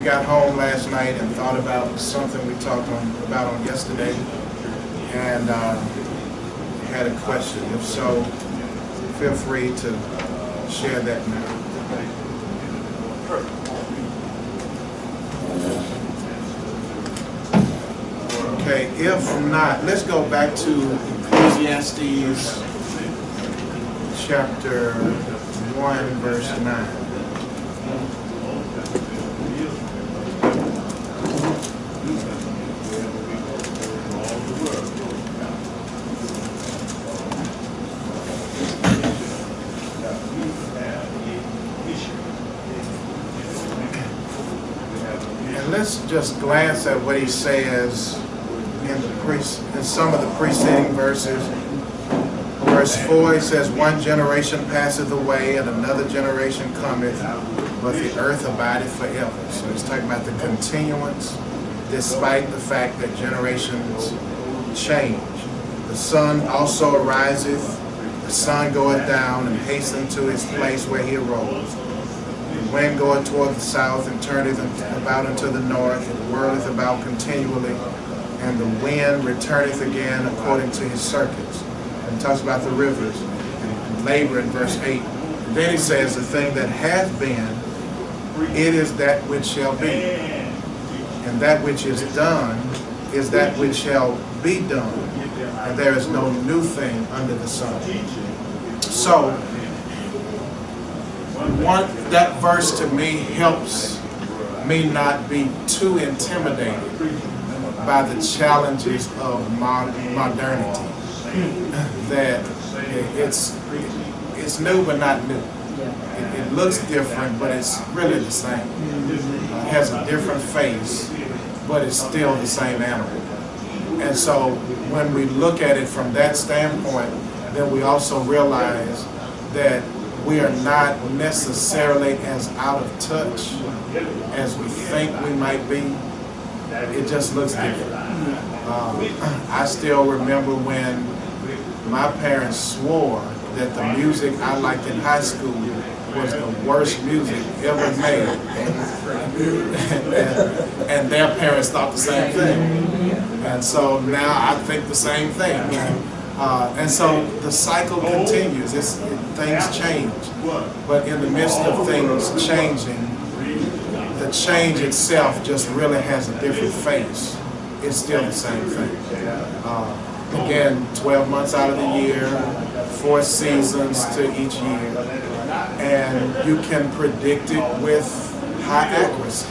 got home last night and thought about something we talked about on yesterday, and had a question. If so, feel free to share that now. Okay, if not, let's go back to Ecclesiastes chapter 1, verse 9. And let's just glance at what he says in some of the preceding verses. Verse 4, he says, "One generation passeth away, and another generation cometh, but the earth abideth forever." So he's talking about the continuance, despite the fact that generations change. "The sun also ariseth, the sun goeth down, and hasteneth to his place where he arose. The wind goeth toward the south, and turneth about unto the north, and whirleth about continually, and the wind returneth again according to his circuits." And talks about the rivers and labor in verse 8. And then he says, "The thing that hath been, it is that which shall be. And that which is done is that which shall be done. And there is no new thing under the sun." So, that verse to me helps me not be too intimidated by the challenges of modernity. That it's new but not new. It looks different, but it's really the same. It has a different face, but it's still the same animal. And so when we look at it from that standpoint, then we also realize that we are not necessarily as out of touch as we think we might be. It just looks different. I still remember when my parents swore that the music I liked in high school was the worst music ever made. and their parents thought the same thing. And so now I think the same thing. And so the cycle continues. Things change. But in the midst of things changing, the change itself just really has a different face. It's still the same thing. Again, 12 months out of the year, 4 seasons to each year, and you can predict it with high accuracy.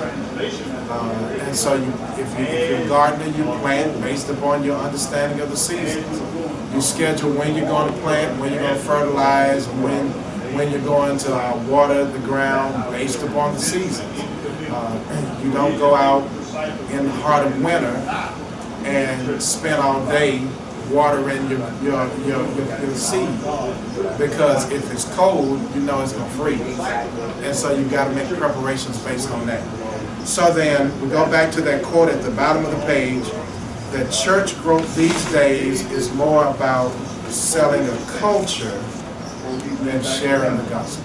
And so if you're a gardener, you plant based upon your understanding of the seasons. You schedule when you're going to plant, when you're going to fertilize, when you're going to water the ground based upon the seasons. You don't go out in the heart of winter and spend all day watering your seed, because if it's cold, you know it's going to freeze. And so you've got to make preparations based on that. So then we go back to that quote at the bottom of the page, that church growth these days is more about selling a culture than sharing the gospel.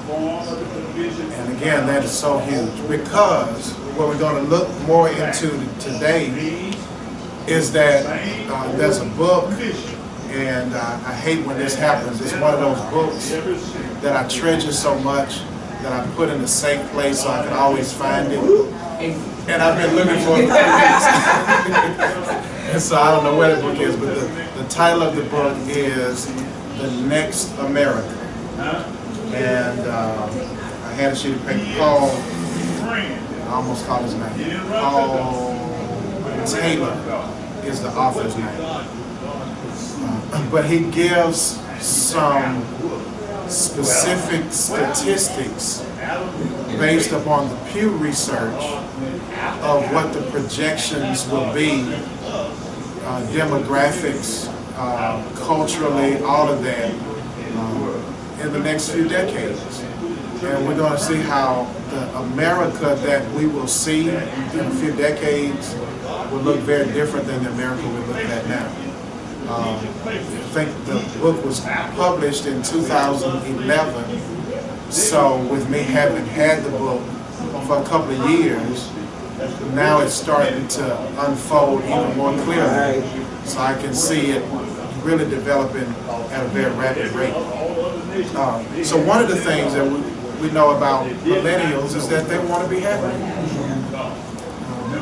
And again, that is so huge, because what we're going to look more into today is that there's a book, and I hate when this happens. It's one of those books that I treasure so much that I put in a safe place so I can always find it. And I've been looking for it for years. And so I don't know where the book is, but the title of the book is The Next America. And I had a sheet of paper. Paul, I almost called his name. Paul Taylor is the author's name. But he gives some specific statistics based upon the Pew Research of what the projections will be, demographics, culturally, all of that, in the next few decades. And we're going to see how the America that we will see in a few decades will look very different than the America we're looking at now. I think the book was published in 2011, so with me having had the book for a couple of years, now it's starting to unfold even more clearly. So I can see it really developing at a very rapid rate. So one of the things that we know about millennials is that they want to be happy.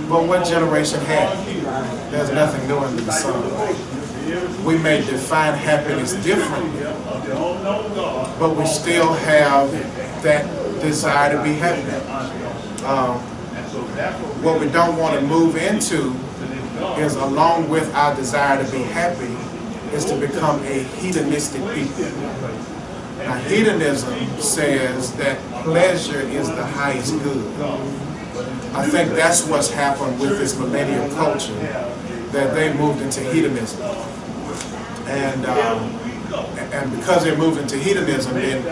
But what generation has? There's nothing new under the sun. We may define happiness differently, but we still have that desire to be happy. What we don't want to move into is, along with our desire to be happy, is to become a hedonistic people. Now, hedonism says that pleasure is the highest good. I think that's what's happened with this millennial culture, that they moved into hedonism. And because they moved into hedonism, then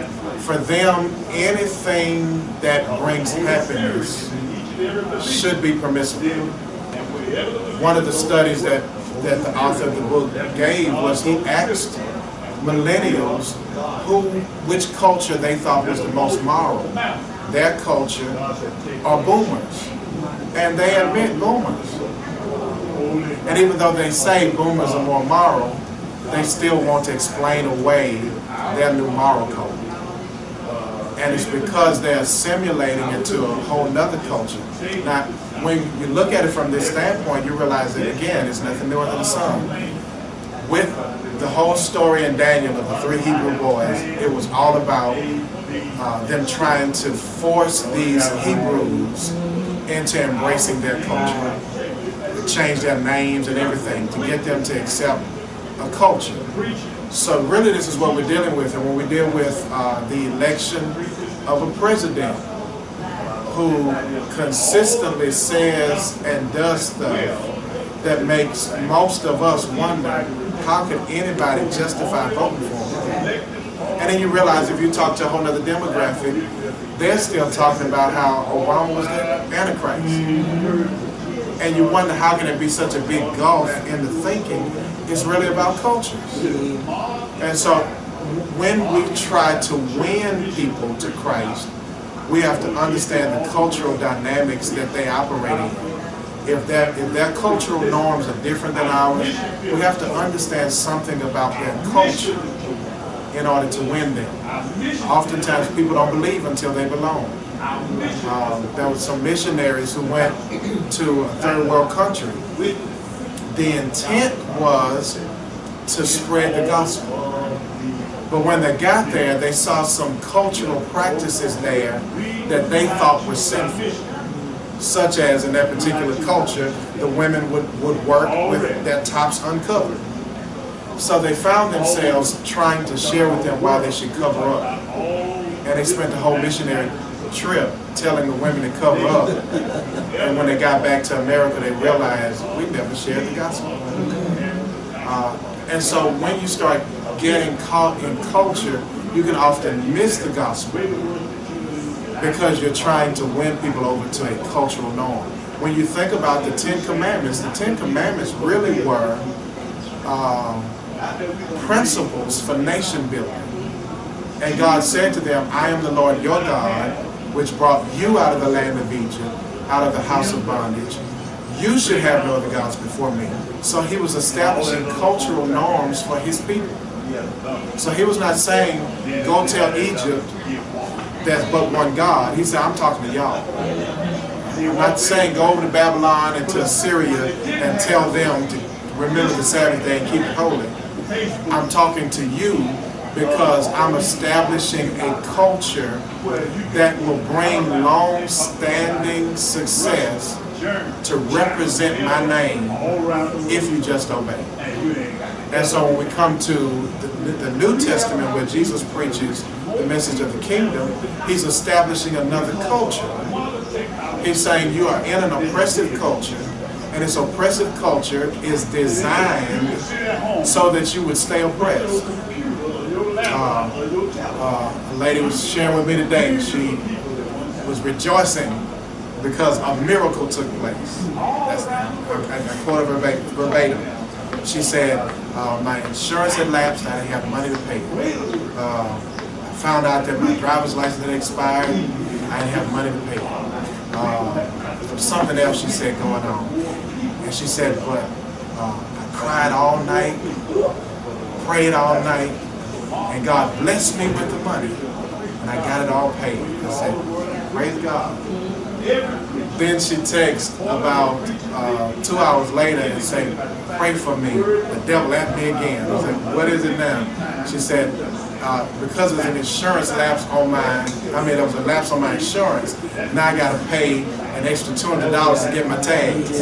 for them, anything that brings happiness should be permissible. One of the studies that the author of the book gave was he asked millennials which culture they thought was the most moral, their culture or boomers. And they admit boomers. And even though they say boomers are more moral, they still want to explain away their new moral code. And it's because they're assimilating into a whole nother culture. Now, when you look at it from this standpoint, you realize that, again, it's nothing new under the sun. With the whole story in Daniel of the 3 Hebrew boys, it was all about them trying to force these Hebrews into embracing their culture, change their names and everything to get them to accept a culture. So really this is what we're dealing with, and when we deal with the election of a president who consistently says and does stuff that makes most of us wonder, how could anybody justify voting for him? And then you realize if you talk to a whole other demographic, they're still talking about how Obama was the Antichrist. And you wonder how can it be such a big gulf in the thinking. It's really about cultures. And so when we try to win people to Christ, we have to understand the cultural dynamics that they operate in. If their cultural norms are different than ours, we have to understand something about their culture in order to win them. Oftentimes people don't believe until they belong. There were some missionaries who went to a third world country. The intent was to spread the gospel. But when they got there, they saw some cultural practices there that they thought were sinful. Such as, in that particular culture, the women would work with their tops uncovered. So they found themselves trying to share with them why they should cover up. And they spent the whole missionary trip telling the women to cover up. And when they got back to America, they realized we never shared the gospel. And so when you start getting caught in culture, you can often miss the gospel because you're trying to win people over to a cultural norm. When you think about the 10 Commandments really were principles for nation building. And God said to them, I am the Lord your God, which brought you out of the land of Egypt, out of the house of bondage. You should have no other gods before me. So he was establishing cultural norms for his people. So he was not saying, go tell Egypt there's but one God. He said, I'm talking to y'all. I'm not saying go over to Babylon and to Assyria and tell them to remember the Sabbath day and keep it holy. I'm talking to you because I'm establishing a culture that will bring long-standing success to represent my name if you just obey. And so when we come to the New Testament where Jesus preaches the message of the kingdom, he's establishing another culture. He's saying you are in an oppressive culture, and this oppressive culture is designed so that you would stay oppressed. A lady was sharing with me today. She was rejoicing because a miracle took place. I quote her verbatim. She said, my insurance had lapsed, I didn't have money to pay it. I found out that my driver's license had expired, I didn't have money to pay it. something else she said going on. And she said, but I cried all night, prayed all night, and God blessed me with the money, and I got it all paid. I said, praise God. Then she texts about 2 hours later and said, pray for me. The devil at me again. I said, what is it now? She said, because there's an insurance lapse on there was a lapse on my insurance. Now I got to pay an extra $200 to get my tags.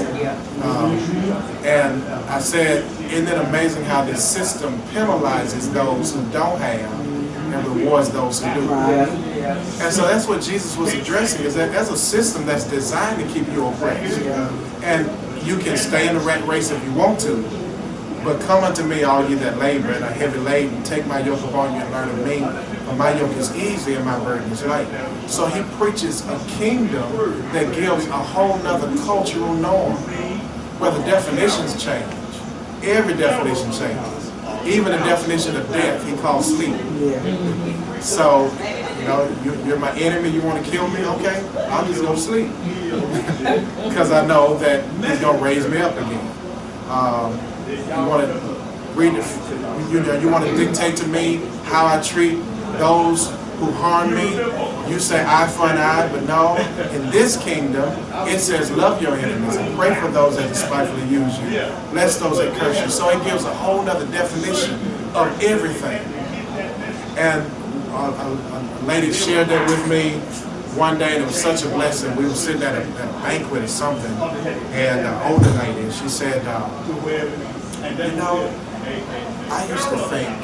And I said, isn't it amazing how this system penalizes those who don't have and rewards those who do? And so that's what Jesus was addressing, is that there's a system that's designed to keep you oppressed. And you can stay in the rat race if you want to, but come unto me, all ye that labor and are heavy laden, take my yoke upon you and learn of me, for my yoke is easy and my burden is light. So he preaches a kingdom that gives a whole nother cultural norm, where the definitions change. Every definition changes. Even the definition of death, he calls sleep. So, you're my enemy, you want to kill me? Okay, I'll just go sleep. Because I know that he's going to raise me up again. You want to read it, you want to dictate to me how I treat those who harm me. You say eye for an eye, but no, in this kingdom, it says love your enemies and pray for those that despitefully use you. Bless those that curse you. So it gives a whole other definition of everything. And a lady shared that with me one day, and it was such a blessing. We were sitting at a banquet or something, and an older lady, she said, I used to think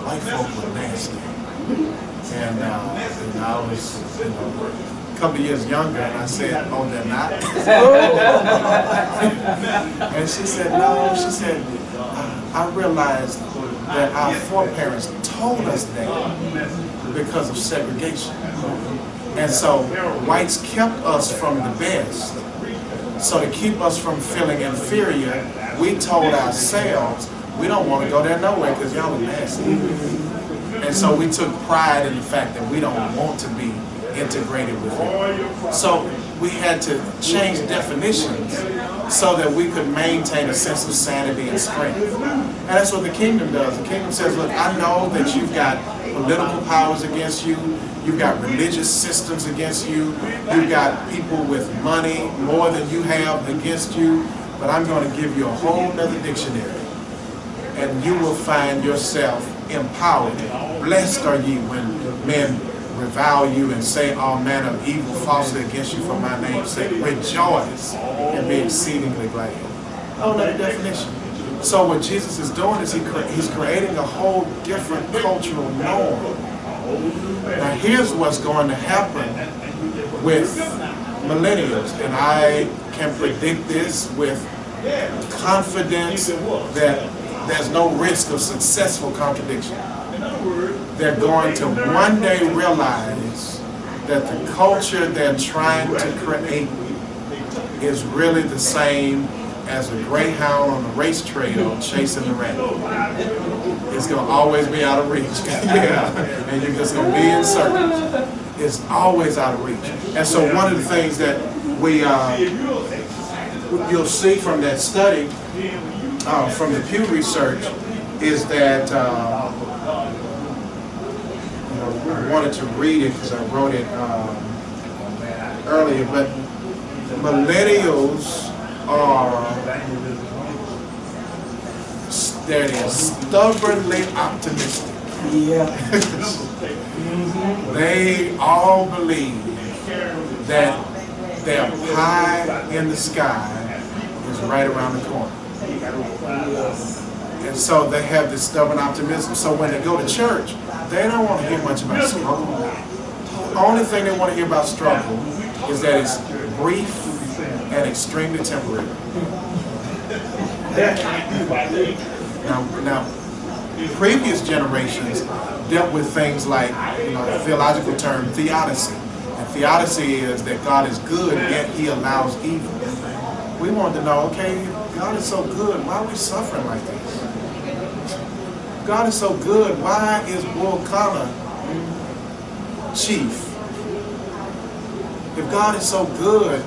white folk were nasty. And I was a couple of years younger, and I said, oh, they're not? And she said, no. She said, I realized that our foreparents told us that because of segregation. And so whites kept us from the best. So to keep us from feeling inferior, we told ourselves, we don't want to go there nowhere because y'all are nasty. And so we took pride in the fact that we don't want to be integrated with it. So we had to change definitions so that we could maintain a sense of sanity and strength. And that's what the kingdom does. The kingdom says, look, I know that you've got political powers against you, you've got religious systems against you, you've got people with money more than you have against you, but I'm going to give you a whole other dictionary. And you will find yourself empowered. Blessed are ye when men revile you and say all manner of evil falsely against you for my name's sake. Rejoice and be exceedingly glad. Oh, another definition. So what Jesus is doing is he's creating a whole different cultural norm. Now here's what's going to happen with millennials, and I can predict this with confidence that there's no risk of successful contradiction. They're going to one day realize that the culture they're trying to create is really the same as a greyhound on the race trail chasing the rabbit. It's going to always be out of reach. And you're just going to be in circles. It's always out of reach. And so one of the things that you'll see from that study, from the Pew Research, is that I wanted to read it because I wrote it earlier, but millennials are stubbornly optimistic. They all believe that their pie in the sky is right around the corner. And so they have this stubborn optimism. So when they go to church, they don't want to hear much about struggle. The only thing they want to hear about struggle is that it's brief and extremely temporary. Now, previous generations dealt with things like, the theological term theodicy. And theodicy is that God is good, yet he allows evil. We want to know, okay, God is so good, why are we suffering like this? God is so good, why is Bull Connor chief If God is so good,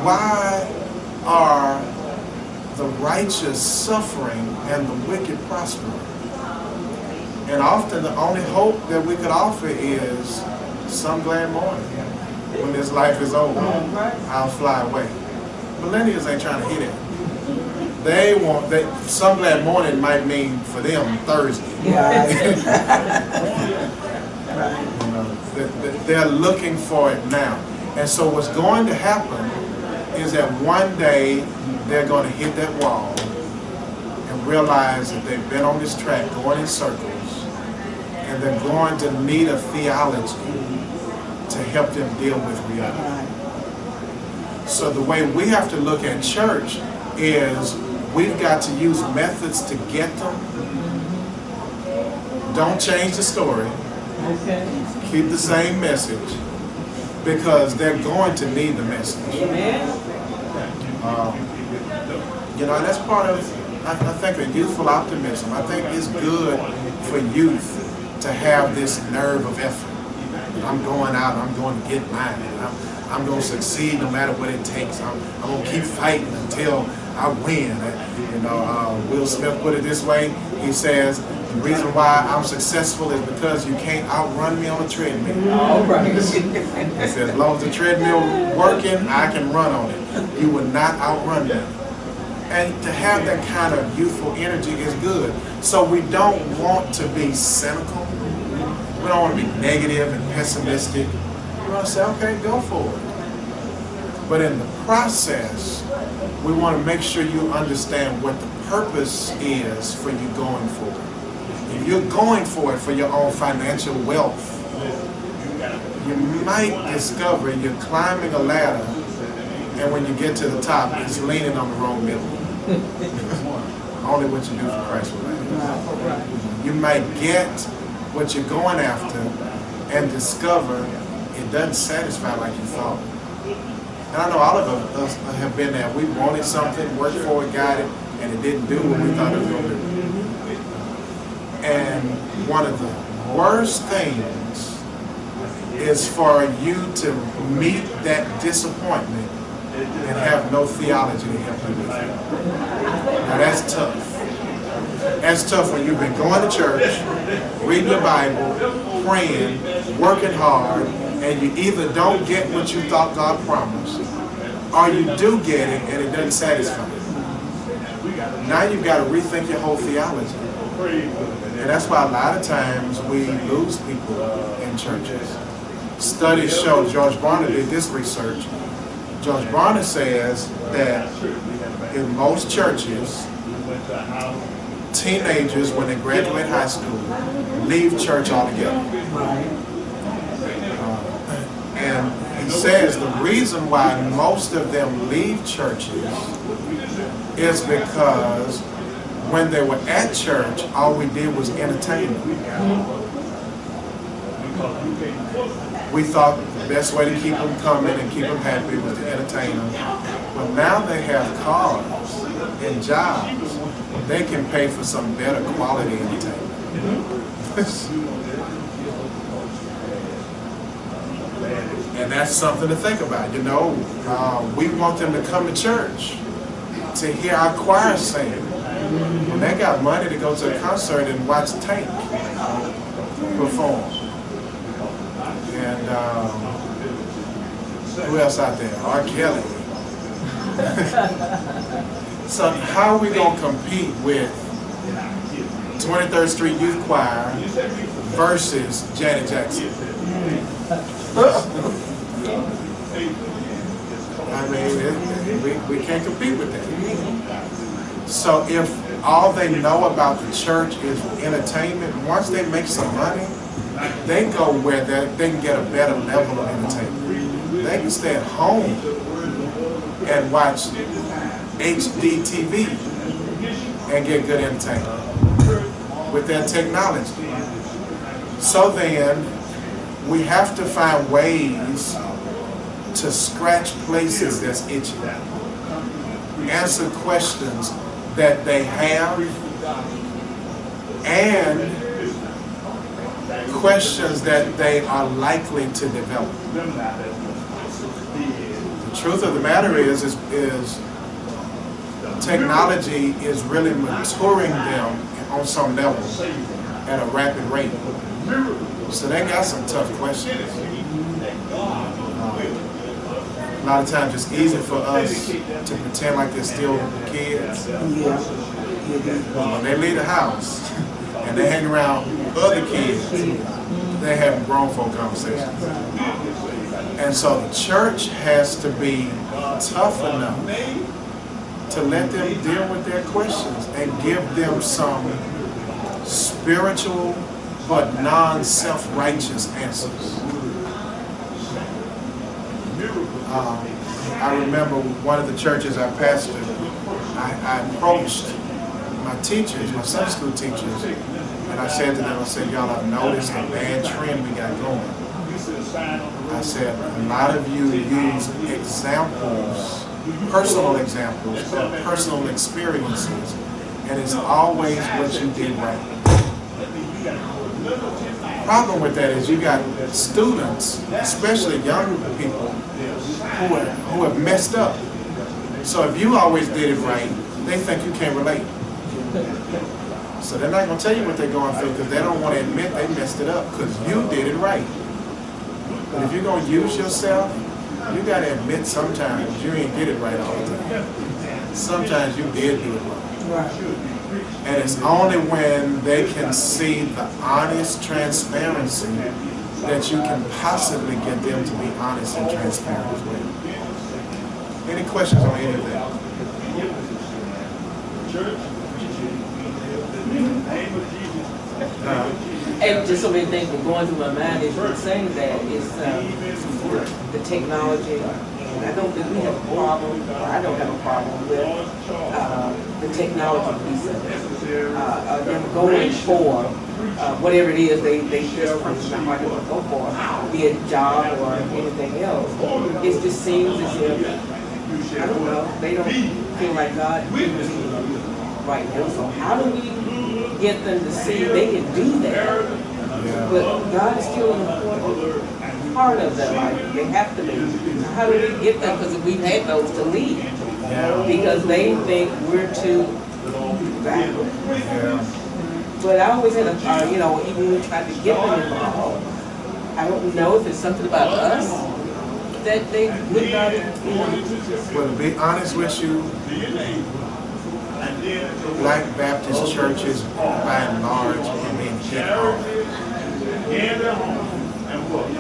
why are the righteous suffering and the wicked prospering? And often the only hope that we could offer is some glad morning. When this life is over, I'll fly away. Millennials ain't trying to hear that. They want that. Some glad morning might mean for them Thursday. Yeah. You know, they're looking for it now. And so what's going to happen is that one day they're going to hit that wall and realize that they've been on this track going in circles, and they're going to need a theology to help them deal with reality. So the way we have to look at church is we've got to use methods to get them. Don't change the story. Keep the same message, because they're going to need the message. You know, that's part of, I think, a youthful optimism. I think it's good for youth to have this nerve of effort. I'm going out, I'm going to get mine. I'm going to succeed no matter what it takes. I'm going to keep fighting until I win. You know, Will Smith put it this way. He says, the reason why I'm successful is because you can't outrun me on a treadmill. All right. He said, as long as the treadmill working, I can run on it. You will not outrun me. And to have that kind of youthful energy is good. So we don't want to be cynical. We don't want to be negative and pessimistic. We want to say, okay, go for it. But in the process, we want to make sure you understand what the purpose is for you going for it. If you're going for it for your own financial wealth, you might discover you're climbing a ladder, and when you get to the top, it's leaning on the wrong middle. Only what you do for Christ will last. You might get what you're going after and discover it doesn't satisfy like you thought. And I know all of us have been there. We wanted something, worked for it, got it, and it didn't do what we thought it was going to do. And one of the worst things is for you to meet that disappointment and have no theology to help you with it. Now that's tough. That's tough when you've been going to church, reading the Bible, praying, working hard, and you either don't get what you thought God promised, or you do get it and it doesn't satisfy you. Now you've got to rethink your whole theology. And that's why a lot of times we lose people in churches. Studies show, George Barner did this research. George Barner says that in most churches, teenagers, when they graduate high school, leave church altogether. And he says the reason why most of them leave churches is because when they were at church, all we did was entertain them. We thought the best way to keep them coming and keep them happy was to entertain them. But now they have cars and jobs. They can pay for some better quality entertainment. And that's something to think about. You know, we want them to come to church to hear our choir sing. When they got money to go to a concert and watch Tank perform. And who else out there? R. Kelly. So how are we going to compete with 23rd Street Youth Choir versus Janet Jackson? I mean, we can't compete with that. So if all they know about the church is entertainment, once they make some money, they go where they can get a better level of entertainment. They can stay at home and watch HD TV and get good entertainment with their technology. So then, we have to find ways to scratch places that's itchy. Answer questions that they have, and questions that they are likely to develop. truth of the matter is technology is really maturing them on some level at a rapid rate. So they got some tough questions. A lot of times it's easy for us to pretend like they're still kids. But when they leave the house and they hang around other kids, they have grown folk conversations. And so the church has to be tough enough to let them deal with their questions and give them some spiritual but non-self-righteous answers. I remember one of the churches I pastored, I approached my teachers, my Sunday school teachers, and I said to them, I said, y'all have noticed a bad trend we got going. I said, a lot of you use examples, personal examples of personal experiences, and it's always what you did right. The problem with that is you got students, especially young people, who have messed up. So if you always did it right, they think you can't relate. So they're not going to tell you what they're going through because they don't want to admit they messed it up because you did it right. But if you're going to use yourself, you got to admit sometimes you ain't get it right all the time. Sometimes you did do it wrong. And it's only when they can see the honest transparency that you can possibly get them to be honest and transparent as well. Any questions on anything? And just so many things were going through my mind as you were saying that is the technology, and I don't think we have a problem, or I don't have a problem with the technology piece of it. Them going for whatever it is they just want to go for, be it a job or anything else. It just seems as if, I don't know, they don't feel like God is right now. So how do we get them to see they can do that? But God is still an important part of their life. They have to be. How do we get them? Because we've had those to leave. Because they think we're too backward. But I always had a, even when we tried to get them involved, I don't know if it's something about us that they would not, Well, to be honest with you, Black Baptist churches, by and large, are being hit hard.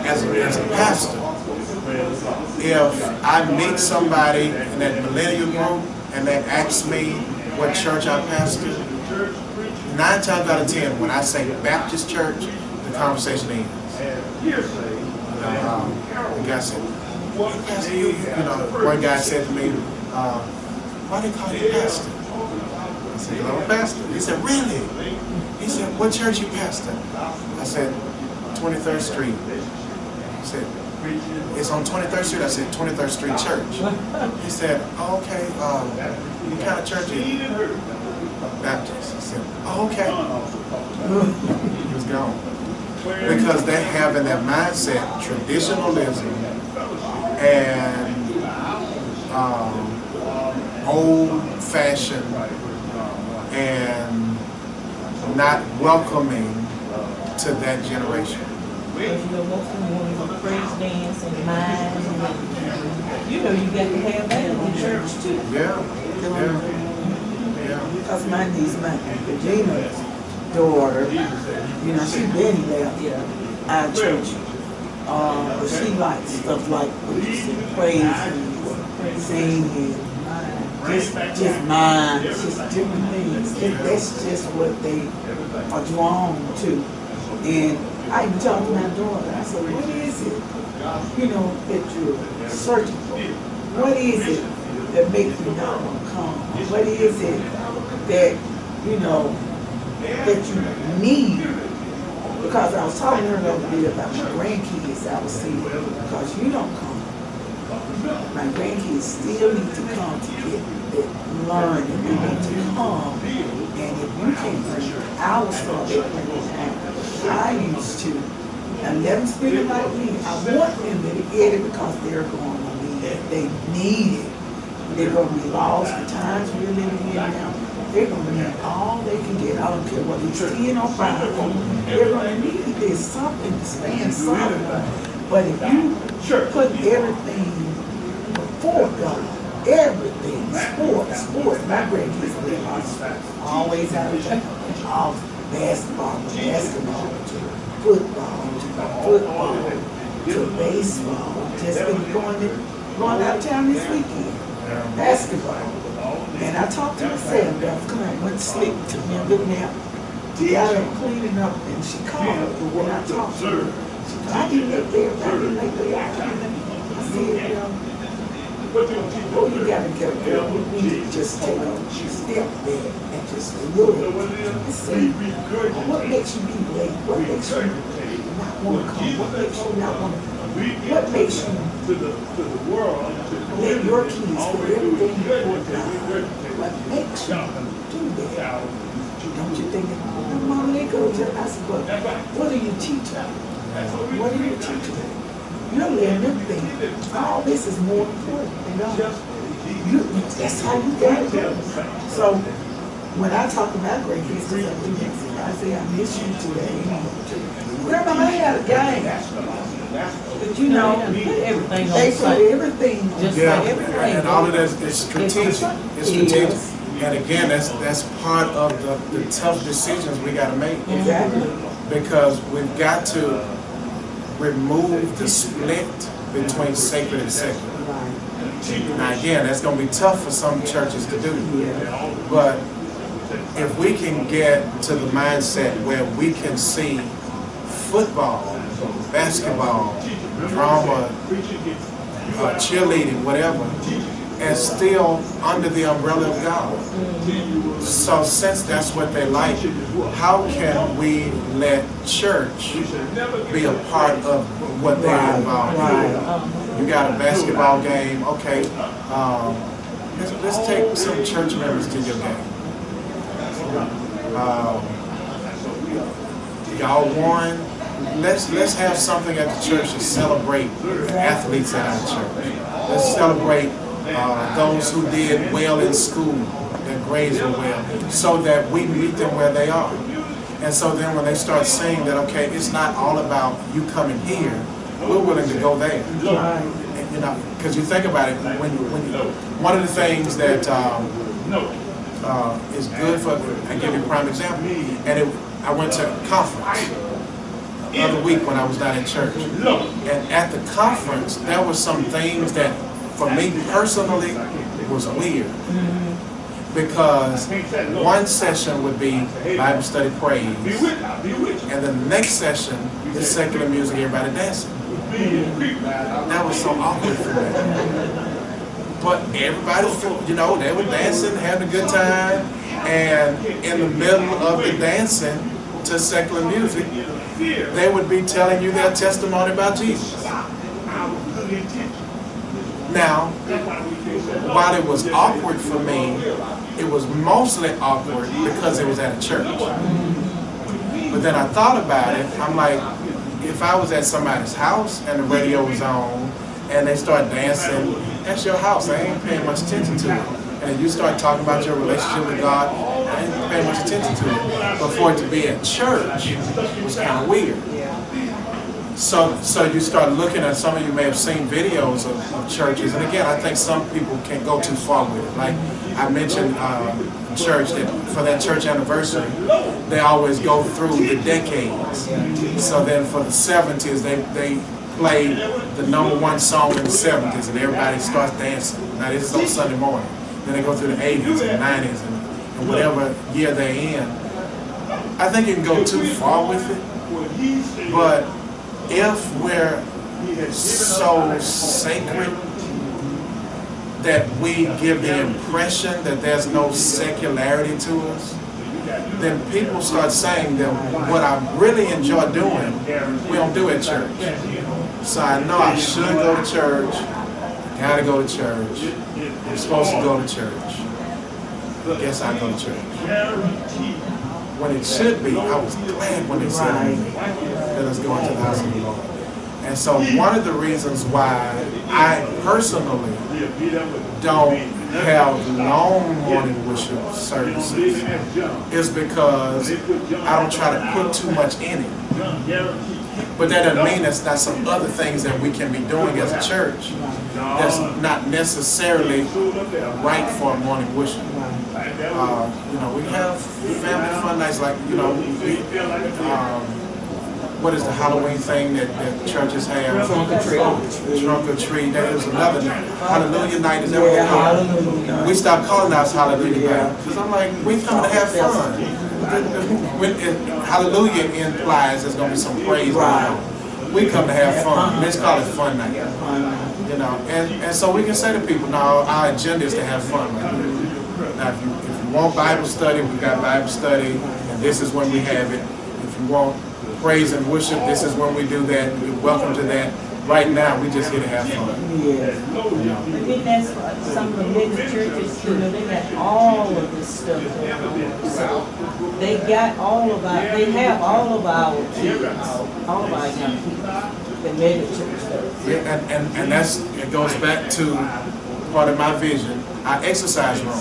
As a pastor, if I meet somebody in that Millennial group and they ask me what church I pastor, 9 times out of 10, when I say Baptist church, the conversation ends. The guy said, Pastor, one guy said to me, why they call you pastor? I said, I'm a pastor. He said, really? He said, what church you pastor? I said, 23rd Street. He said, it's on 23rd Street? I said, 23rd Street Church. He said, oh, okay, what kind of church are you? Baptist. I said, oh, okay. He was gone. Because they have in their mindset traditionalism and old-fashioned and not welcoming to that generation. Most of them want to praise dance and mime. You got to have that in the church too. Yeah. Because my niece, Regina's daughter, she been there our church. But she likes stuff like what you said, praising, singing, just mime, just different things. That's just what they are drawn to. And I even talked to my daughter, I said, what is it, that you're searching for? What is it that makes you not want to come? What is it that, that you need? Because I was talking to her a little bit about my grandkids I was seeing, because you don't come. My grandkids still need to come to get that learn, and they need to come. And if you can't bring our stuff that I used to, and let them spend it like me, I want them to get it because they're going to leave. that they need it. They're gonna be lost. The times we're living in now, they're gonna need all they can get. I don't care whether it's 10 or 5. They're gonna need this something to stand solid. But if you put everything before God, everything, sports, my grandkids play a lot of sports. Always out of town. All basketball, football, to baseball. Just been going out of town this weekend. Basketball. And I talked to myself, I went to sleep, took me a good nap. Got up cleaning up, and she called. But when I talked to her, she said, I didn't make there, I said, oh, you gotta get a girl. We need to just take a step there and just look and see what makes you be late, what makes you not want to come, what makes you not want to, what makes you let your kids put everything before God, what makes you do that? Don't you think, Mom, they go to, I said, well, what do you teach them? What do you teach them? You're letting them think all this is more important than God. That's how you got to do it. So when I talk to my grandkids, I say, I miss you today. Grandma, I had a game. But you know, they put everything on they site. put everything on Just Yeah, like everything. and all of that is strategic. It's strategic. And again, that's part of the tough decisions we got to make. Exactly. Because we've got to remove the split between sacred and secular. Now again, that's going to be tough for some churches to do. But if we can get to the mindset where we can see football, basketball, drama, cheerleading, whatever, and still under the umbrella of God. So since that's what they like, how can we let church be a part of what they're involved in? You got a basketball game, okay, let's take some church members to your game. Y'all won. Let's have something at the church to celebrate athletes at our church. Let's celebrate those who did well in school, their grades were well, so that we meet them where they are. And so then when they start saying that, okay, it's not all about you coming here, we're willing to go there. And, you know, because you think about it, when one of the things that is good for, I give you a prime example, and I went to a conference the other week when I was not in church. And at the conference, there were some things that, for me personally, was weird. Because one session would be Bible study praise, and the next session is secular music, everybody dancing. That was so awkward for me. But everybody, you know, they were dancing, having a good time, and in the middle of the dancing to secular music, they would be telling you their testimony about Jesus. Now, while it was awkward for me, it was mostly awkward because it was at a church. But then I thought about it, I'm like, if I was at somebody's house and the radio was on and they start dancing, that's your house, I ain't paying much attention to it. And you start talking about your relationship with God, I ain't paying much attention to it. But for it to be at church, it was kind of weird. So you start looking at, some of you may have seen videos of churches, and again, I think some people can go too far with it. Like I mentioned church, that for that church anniversary, they always go through the decades. So then for the 70s, they play the #1 song in the 70s, and everybody starts dancing. Now this is on Sunday morning. Then they go through the 80s and 90s and whatever year they're in. I think you can go too far with it, but if we're so sacred that we give the impression that there's no secularity to us, then people start saying that what I really enjoy doing, we don't do at church. So I know I should go to church, gotta go to church, I'm supposed to go to church. Guess I go to church. When it should be, I was glad when they said, let us go into the house of the Lord. And so one of the reasons why I personally don't have long morning worship services is because I don't try to put too much in it. But that doesn't mean there's not some other things that we can be doing as a church that's not necessarily right for morning worship. You know, we have family fun nights, like, you know, what is the Halloween thing that churches have? Trunk or treat. Trunk or treat. There is another night. Hallelujah night is every night. We stopped calling ours Hallelujah night because I'm like, we come to have fun. Hallelujah implies there's going to be some praise going on. We come to have fun. Let's call it fun night. You know, and so we can say to people, now our agenda is to have fun. Now, if you want Bible study, we've got Bible study, and this is when we have it. If you want praise and worship, this is when we do that. You're welcome to that. Right now, we just here to have fun. I think that's what some of the mega churches, you know, they got all of this stuff going on. So they got all of our, they have all of our kids, all of our young people, the mega church stuff. Yeah, and that's, it goes back to part of my vision, our exercise room.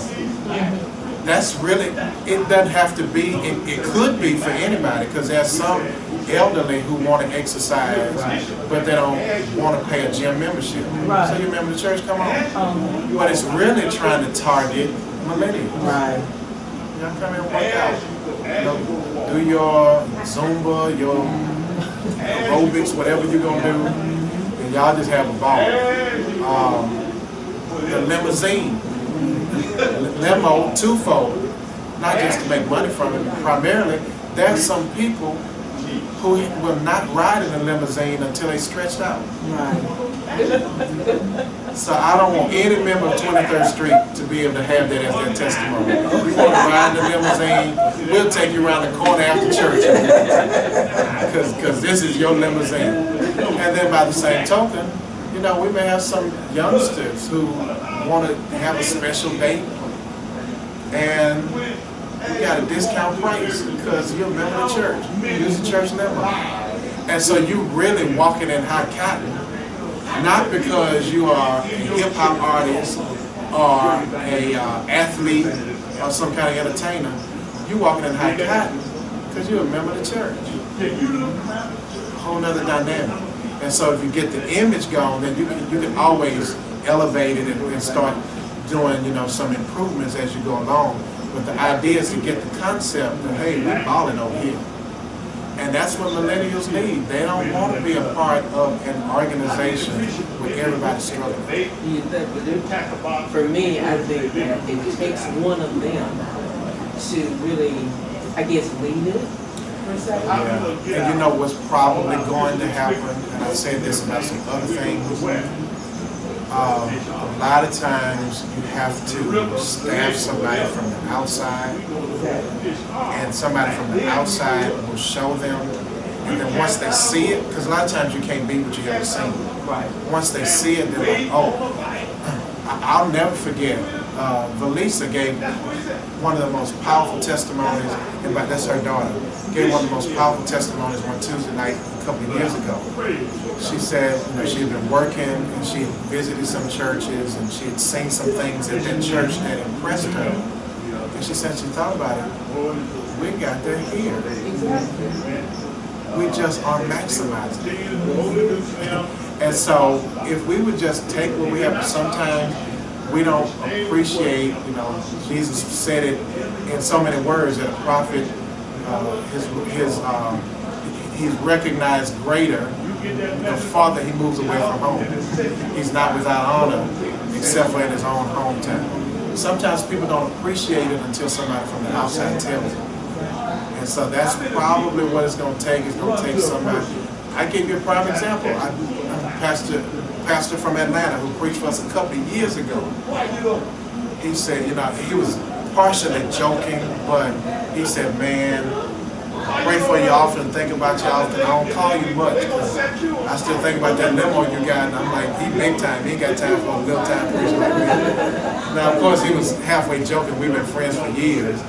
That's really, it doesn't have to be, it could be for anybody, because there's some elderly who want to exercise, but they don't want to pay a gym membership. Right. So you remember the church, come on. But it's really trying to target millennials. Right. You know, come here and work out. You know, do your Zumba, your aerobics, whatever you're going to do, and y'all just have a ball. The limousine. Limo, twofold, not just to make money from it. Primarily, there's some people who will not ride in a limousine until they stretched out. Right. So I don't want any member of 23rd Street to be able to have that as their testimony. You want to ride in the limousine, we'll take you around the corner after church. Because this is your limousine. And then by the same token, you know, we may have some youngsters who want to have a special date, and you got a discount price because you're a member of the church. You use the church limo. And so you really walking in high cotton, not because you are a hip-hop artist or a athlete or some kind of entertainer. You walking in high cotton because you're a member of the church. A whole nother dynamic. And so if you get the image going, then you can always elevate it and start doing, you know, some improvements as you go along. But the idea is to get the concept that, hey, we're balling over here. And that's what millennials need. They don't want to be a part of an organization where everybody's struggling. For me, I think that it takes one of them to really, I guess, lead it. Yeah. And you know what's probably going to happen, and I said this about some other things, a lot of times you have to staff somebody from the outside, and somebody from the outside will show them, and then once they see it, because a lot of times you can't beat what you haven't seen. Once they see it, they're like, oh, I'll never forget, Valisa gave one of the most powerful testimonies, and that's her daughter, gave one of the most powerful testimonies one Tuesday night a couple of years ago. She said, you know, she had been working and she had visited some churches and she had seen some things at that church that impressed her. And she said she thought about it. We got that here. We just aren't maximizing it. And so if we would just take what we have, sometimes we don't appreciate, you know, Jesus said it in so many words that a prophet, he's recognized greater the farther he moves away from home. He's not without honor except for in his own hometown. Sometimes people don't appreciate it until somebody from the outside tells them. And so that's probably what it's going to take. It's going to take somebody. I give you a prime example. I'm a pastor from Atlanta who preached for us a couple of years ago. He said, you know, he was partially joking, but he said, man, pray for you often, think about you often. I don't call you much. I still think about that limo you got, and I'm like, he big time. He ain't got time for a little time preacher like me. Now, of course, he was halfway joking. We've been friends for years.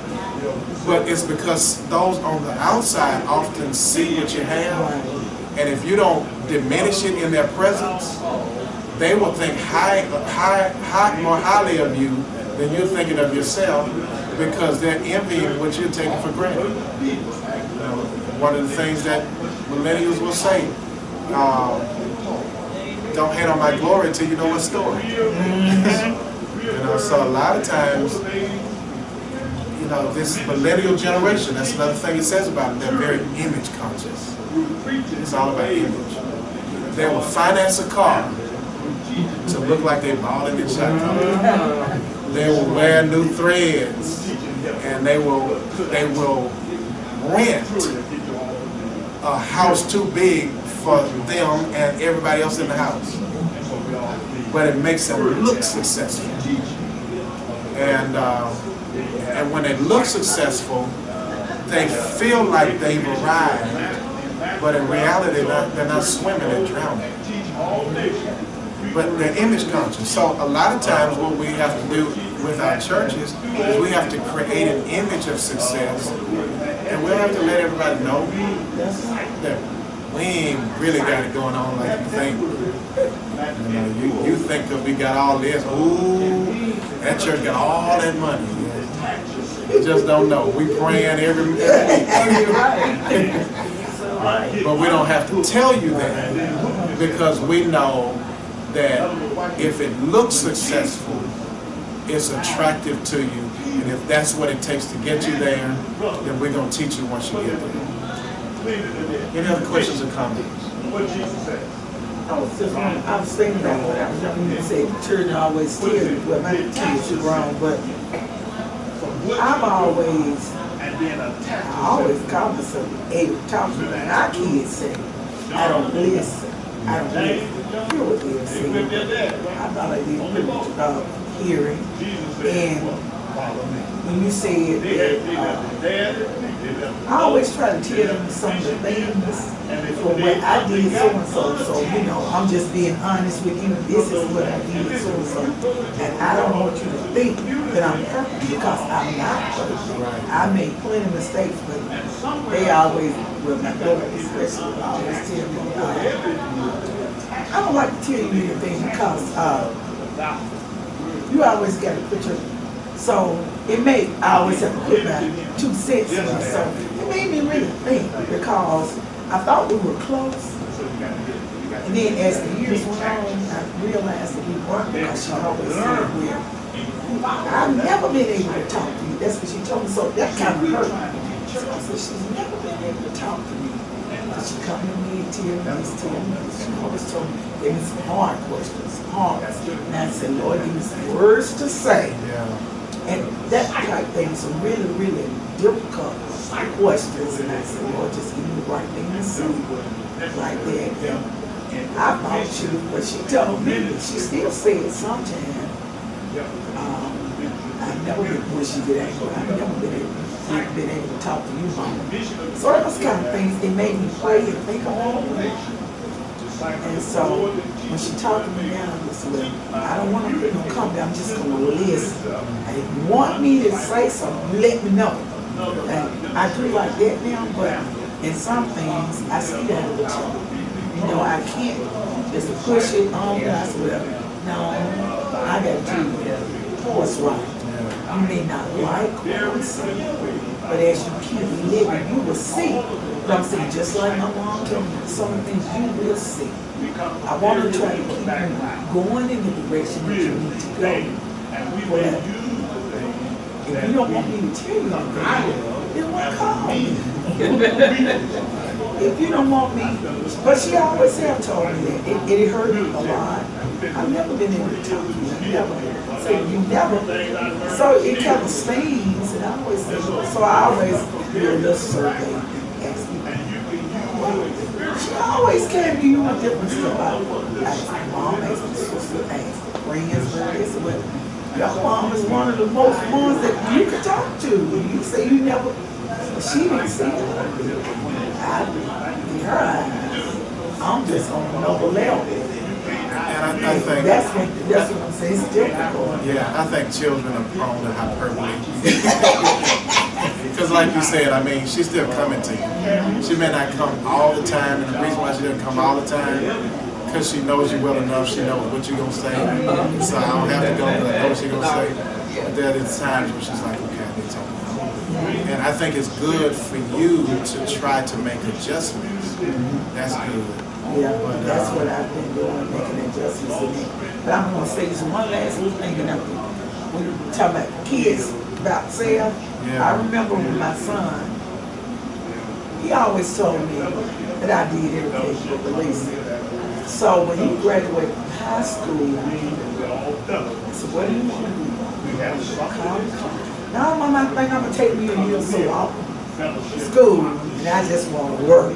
But it's because those on the outside often see what you have, And if you don't diminish it in their presence, they will think more highly of you than you're thinking of yourself, because they're envying what you're taking for granted. One of the things that millennials will say, don't hate on my glory until you know my story. So a lot of times, this millennial generation, that's another thing it says about them, they're very image conscious. It's all about image. They will finance a car to look like they're balling and shotgun. They will wear new threads, and they will rent a house too big for them and everybody else in the house. But it makes them look successful. And when they look successful, they feel like they've arrived, but in reality they're not swimming, they're drowning. But they're image conscious. So a lot of times what we have to do with our churches is we have to create an image of success, and we'll have to let everybody know that we ain't really got it going on like you think. You think that we got all this, ooh, that church got all that money. You just don't know. We praying every week. But we don't have to tell you that, because we know that if it looks successful, it's attractive to you. And if that's what it takes to get you there, then we're going to teach you once you get there. Any other questions or comments? I was thinking about what I was when you say children always tell you, well, my kids are wrong, but I always call myself able to talk to them. And our kids say, I don't listen. I don't listen. Hear what they're saying. I thought I did pretty much about hearing. And when you say I always try to tell them some of the things for what I did so-and-so. So, I'm just being honest with you. This is what I did so-and-so. And I don't want you to think that I'm perfect, because I'm not perfect. I made plenty of mistakes, but they always, well, my daughter especially, always tell me, I don't like to tell you anything because you always got to put your, so I always have to put my 2 cents in. So it made me really think, because I thought we were close. And then as the years went on, I realized that we weren't, because she always said, well, I've never been able to talk to you. That's what she told me. So that kind of hurt me. So I said, she's never been able to talk to me. But she come to me and tell me this, tell me this. She always told me, gave me some hard questions, hard. And I said, Lord, give me some words to say. And that type thing, some really, really difficult questions. And I said, Lord, just give me the right thing to say. Like that. And I thought she, but she told me, she still said sometimes, I've never been pushy with angry. I've never been able to talk to you, Mama. So those kind of things, it made me pray and think along with it. And so when she talked to me now, I said, well, I don't want to come down, I'm just going to listen. And if you want me to say something, let me know. And I do like that now, but in some things, I still have to tell. I can't just push it on you. I said, well, no, I got to do what's right. You may not like what I'm saying, but as you keep living, you will see. But I'm saying, just like my mom told me, some things you will see. I want to try to keep you going in the direction that you need to go. But if you don't want me to tell you anything, then why call me? If you don't want me, but she always have told me that it hurt me a lot. I've never been able to talk to you. Never. So you never. So it kind of stings, and I always say, so I always do a little survey and ask people. She always came to you with different stuff. I asked my mom, asked my sister, asked friends, but your mom is one of the most ones that you can talk to. You say you never. She didn't see it. In her eyes, I'm just on another level. And I think that's what I'm saying. It's difficult. Yeah, I think children are prone to hyperbole. Because like you said, I mean, she's still coming to you. She may not come all the time, and the reason why she doesn't come all the time, because she knows you well enough, she knows what you're going to say. So I don't have to go, but I know what she's going to say. But there are times where she's like, okay, I need to talk about it. And I think it's good for you to try to make adjustments. That's good. Yeah, that's what I've been doing, making adjustments in it. But I'm going to say this one last little thing, and when you talk about kids, about self, I remember when my son, he always told me that I did everything but release it. So when he graduated from high school, I said, what do you want to do? Now, Mama, I think I'm going to take me a year or so off school, and I just want to work.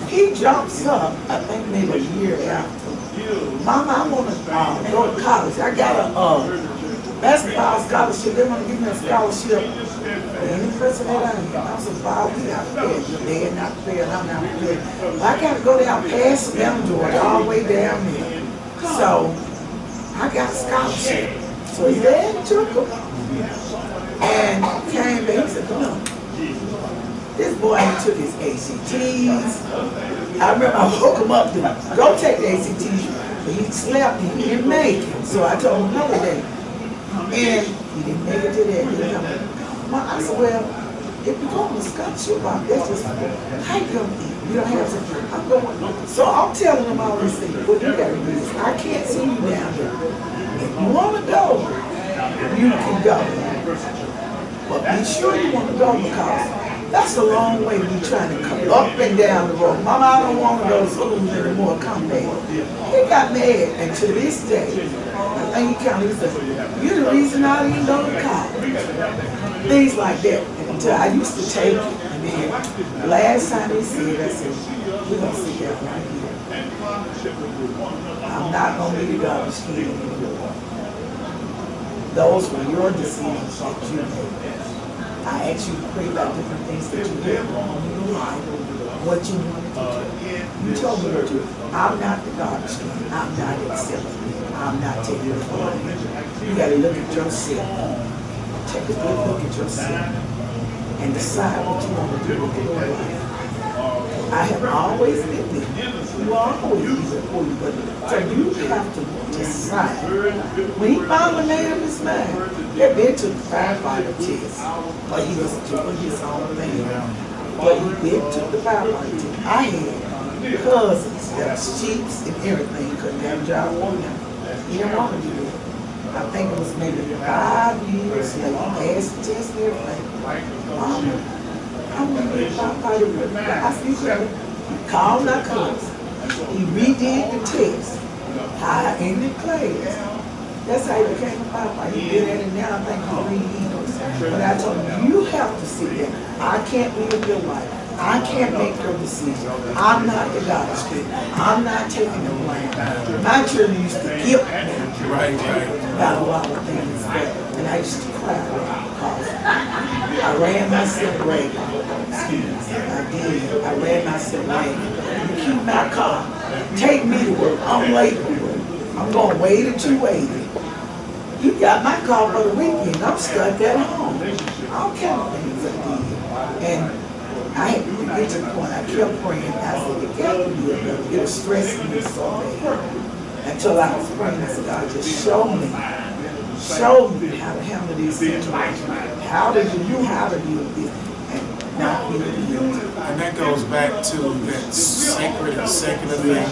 He jumps up, I think maybe a year after. Mama, I want to go to college. I got a basketball scholarship. They want to give me a scholarship. Any person that I am. I was about, we not prepared. They're not prepared, I'm not prepared. I got to go down past Savannah, Georgia, all the way down there. So, I got a scholarship. So his dad took him. And came back and said, come on. This boy took his ACTs. I remember I woke him up to go take the ACTs, but he slept and he didn't make it. So I told him another day. And he didn't make it to that. I said, well, if you're going to scholarship, that's just how you going to eat? You don't have to. I'm going. So I'm telling him all these things. What you got to do is, I can't see you down there. If you want to go, you can go. But be sure you want to go, because that's a long way to be trying to come up and down the road. Mama, I don't want to go to school anymore. Come back. He got mad, and to this day, I think he counted. He said, you're the reason I didn't go to college. Things like that. And I used to take it, and then last time he said, I said, we're going to sit down right here. I'm not going to be the garbage can anymore. Those were your decisions that you made. I asked you to pray about different things that you did wrong in your life, what you wanted to do. You told me to do. I'm not the garbage can. I'm not accepting it. I'm not taking it for you. You got to look at yourself. Take a good look at yourself and decide what you want to do with your life. I have always been there. You are always there for you, but so you have to decide. When he finally made up his mind, that been took the firefighter test, but he was doing his own thing. But he did took the firefighter test. I had cousins that was chiefs and everything, couldn't have a job for him. He didn't want to do that. I think it was maybe 5 years later, he passed the test and everything. I'm going to be a firefighter. I said, you could have called my cousin. He redid the test. High in the class. That's how he became a firefighter. He did that, and now I think he read. But I told him, you have to sit there. I can't live your life. I can't make your decision. I'm not the garbage can. I'm not taking the blame. My children used to guilt me about a lot of things, and I used to cry because I ran myself ragged. I did. I ran myself ragged. You keep my car. Take me to work. I'm late for work. I'm going to wait until you waited. You got my car for the weekend. I'm stuck at home. All kind of things I did. And I had to get to the point. I kept praying. I said, it got to be enough. It was stressing me so bad. Until I was praying, I said, God, just show me how to handle these situations. How to deal with this and not be guilty. And that goes back to that sacred and secular thing,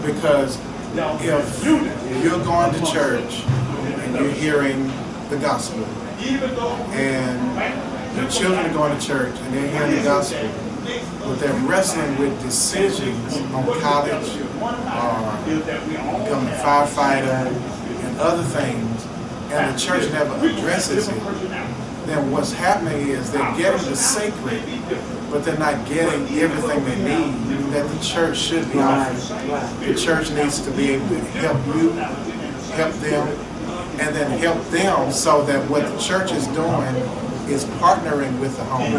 because if you're going to church and you're hearing the gospel, and your children are going to church and they're hearing the gospel, but they're wrestling with decisions on college, becoming a firefighter, and other things, and the church never addresses it, then what's happening is they're getting the sacred, but they're not getting everything they need that the church should be offering. The church needs to be able to help you, help them, and then help them so that what the church is doing is partnering with the home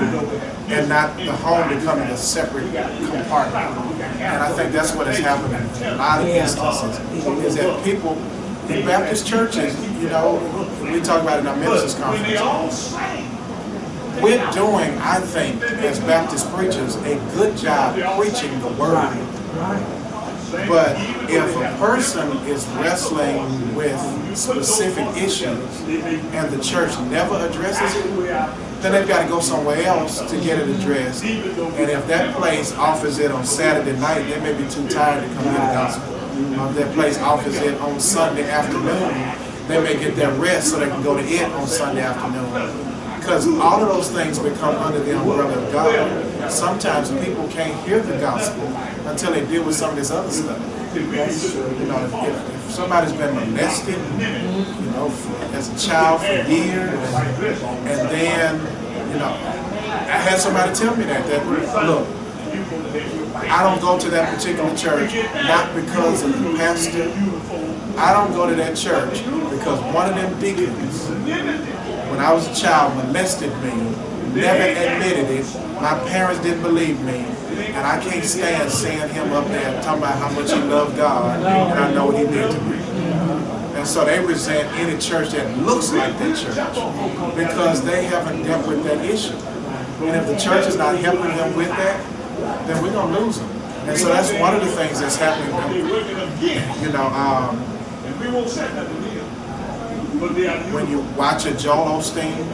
and not the home becoming a separate compartment. And I think that's what is happening in a lot of instances, is that people in Baptist churches, you know, we talk about it in our ministers' conference, we're doing, I think, as Baptist preachers, a good job preaching the word. But if a person is wrestling with specific issues and the church never addresses it, then they've got to go somewhere else to get it addressed. And if that place offers it on Saturday night, they may be too tired to come get the gospel. Or if that place offers it on Sunday afternoon, they may get their rest so they can go to it on Sunday afternoon. Because all of those things become under the umbrella of God. Sometimes people can't hear the gospel until they deal with some of this other stuff. You know, if somebody's been molested, you know, as a child for years, and then, you know, I had somebody tell me that look, I don't go to that particular church not because of the pastor. I don't go to that church because one of them deacons, when I was a child, molested me, never admitted it. My parents didn't believe me, and I can't stand seeing him up there talking about how much he loved God, and I know what he did to me. And so they resent any church that looks like that church because they haven't dealt with that issue. And if the church is not helping them with that, then we're going to lose them. And so that's one of the things that's happening. You know, when you watch a Joel Osteen,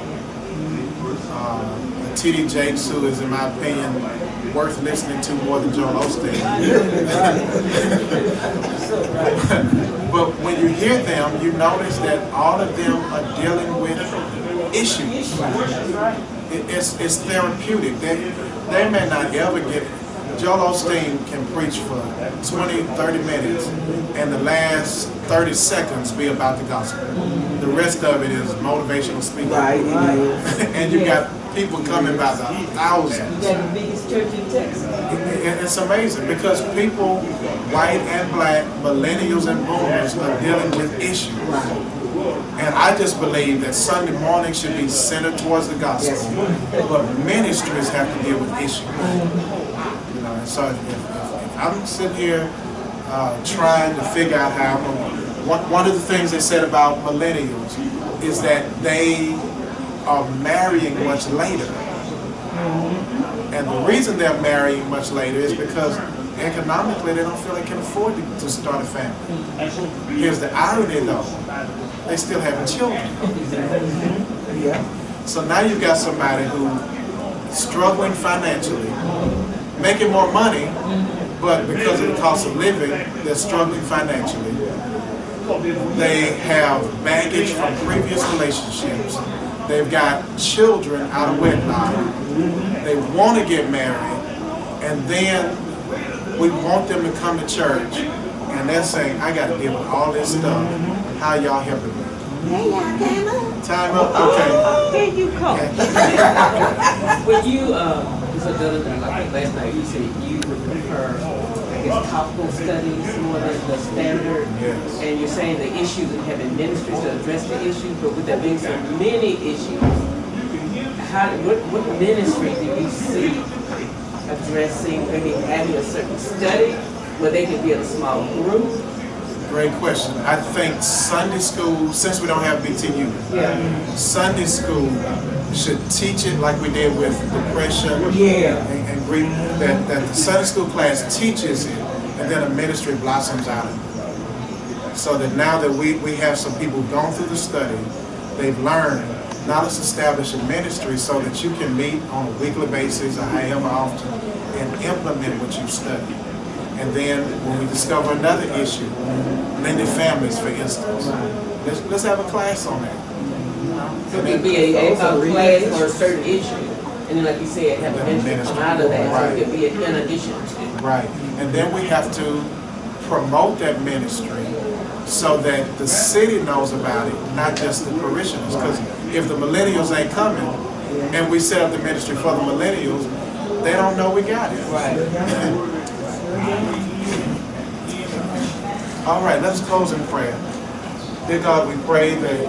T.D. Jakes, who is, in my opinion, worth listening to more than Joel Osteen. But when you hear them, you notice that all of them are dealing with issues. It's therapeutic. They may not ever get. Joel Osteen can preach for 20, 30 minutes, and the last 30 seconds be about the gospel. The rest of it is motivational speaking. Right. And you got people coming by the thousands. You got the biggest church in Texas. It's amazing because people, white and black, millennials and boomers, are dealing with issues. And I just believe that Sunday morning should be centered towards the gospel, but ministries have to deal with issues. And so if I'm sitting here trying to figure out how, one of the things they said about millennials is that they are marrying much later. And the reason they're marrying much later is because economically they don't feel they can afford to start a family. Here's the irony though, they still have children. So now you've got somebody who's struggling financially, making more money, but because of the cost of living, they're struggling financially. They have baggage from previous relationships. They've got children out of wedlock. They want to get married, and then we want them to come to church, and they're saying, I got to deal with all this stuff. How y'all helping me? Hey, y'all came up. Time up? Okay. Oh, here you come. When you, like last night, you said you would prefer, I guess, topical studies more than the standard. Yes. And you're saying the issues and having ministries to address the issues, but with there being so many issues, what ministry do you see addressing, maybe having a certain study where they can be in a small group? Great question. I think Sunday school, since we don't have BTU, Sunday school should teach it like we did with depression and grief, that the Sunday school class teaches it, and then a ministry blossoms out of it. So that now that we have some people gone through the study, they've learned, now let's establish a ministry so that you can meet on a weekly basis or however often and implement what you've studied. And then when we discover another issue, blended families, for instance, let's have a class on that. So it could be a class for a certain issue, and then like you said, have a ministry come out of that, so it could be in addition to. Right, and then we have to promote that ministry so that the city knows about it, not just the parishioners. Because if the millennials ain't coming, and we set up the ministry for the millennials, they don't know we got it. Right. All right, let's close in prayer. Dear God, we pray that